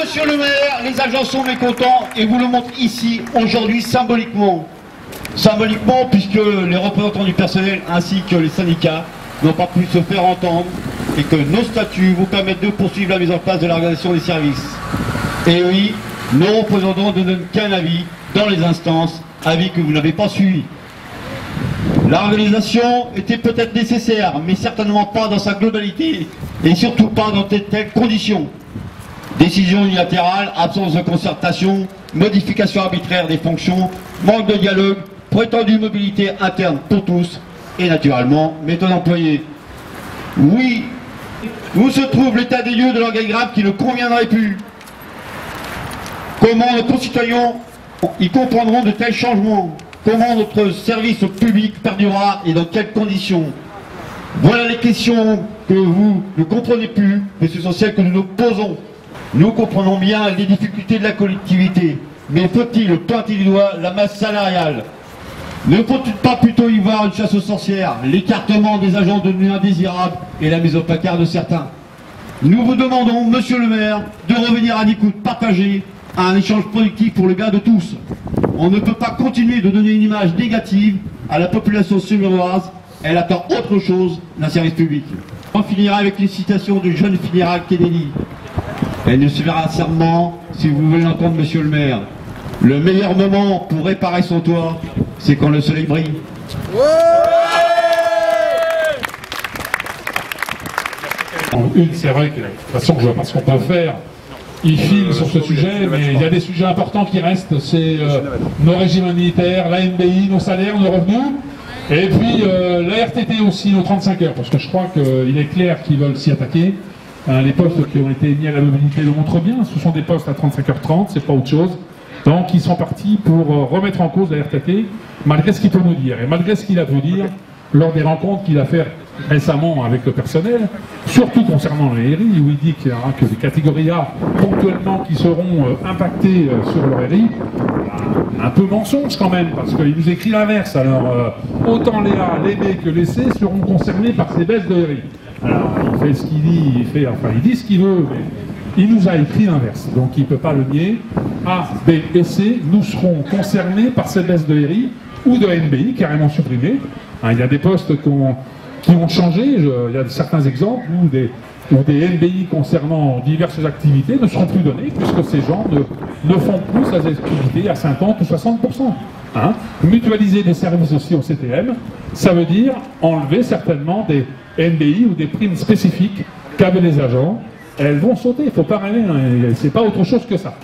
monsieur le maire, les agents sont mécontents et vous le montrent ici, aujourd'hui, symboliquement. Symboliquement, puisque les représentants du personnel ainsi que les syndicats n'ont pas pu se faire entendre et que nos statuts vous permettent de poursuivre la mise en place de l'organisation des services. Et oui, nos représentants ne donnent qu'un avis dans les instances, avis que vous n'avez pas suivi. L'organisation était peut-être nécessaire, mais certainement pas dans sa globalité et surtout pas dans de telles conditions. Décision unilatérale, absence de concertation, modification arbitraire des fonctions, manque de dialogue, prétendue mobilité interne pour tous et naturellement méthode employée. Oui, où se trouve l'état des lieux de l'organigramme qui ne conviendrait plus? Comment nos concitoyens y comprendront de tels changements? Comment notre service au public perdurera et dans quelles conditions? Voilà les questions que vous ne comprenez plus, mais ce sont celles que nous nous posons. Nous comprenons bien les difficultés de la collectivité, mais faut-il pointer du doigt la masse salariale? Ne faut-il pas plutôt y voir une chasse aux sorcières, l'écartement des agents devenus indésirables et la mise au placard de certains? Nous vous demandons, monsieur le maire, de revenir à une écoute partagée, à un échange productif pour le bien de tous. On ne peut pas continuer de donner une image négative à la population saumuroise. Elle attend autre chose d'un service public. On finira avec une citation de John Fitzgerald Kennedy. Elle ne se verra serment si vous voulez l'entendre, monsieur le maire. Le meilleur moment pour réparer son toit, c'est quand le soleil brille. C'est vrai que de toute façon, je vois pas ce qu'on peut faire. Il file sur ce sujet, mais il y a des sujets importants qui restent. C'est nos régimes militaires, la NBI, nos salaires, nos revenus, et puis la RTT aussi, nos 35 heures, parce que je crois qu'il est clair qu'ils veulent s'y attaquer. Les postes qui ont été mis à la mobilité le montrent bien, ce sont des postes à 35h30, c'est pas autre chose. Donc ils sont partis pour remettre en cause la RTT, malgré ce qu'il peut nous dire, et malgré ce qu'il a pu dire lors des rencontres qu'il a fait récemment avec le personnel, surtout concernant les RI, où il dit qu'il y aura que des catégories A ponctuellement qui seront impactées sur le RI. Un peu mensonge quand même, parce qu'il nous écrit l'inverse. Alors, autant les A, les B que les C seront concernés par ces baisses de RI. Alors, il fait ce qu'il dit, il dit ce qu'il veut, mais il nous a écrit l'inverse. Donc, il ne peut pas le nier. A, B et C, nous serons concernés par ces baisses de RI ou de NBI, carrément supprimées. Il y a des postes qui ont changé. Il y a certains exemples où des NBI concernant diverses activités ne seront plus donnés, puisque ces gens ne font plus ces activités à 50 ou 60%. Mutualiser des services aussi au CTM, ça veut dire enlever certainement des NBI ou des primes spécifiques qu'avaient les agents. Elles vont sauter, il ne faut pas rêver, c'est pas autre chose que ça.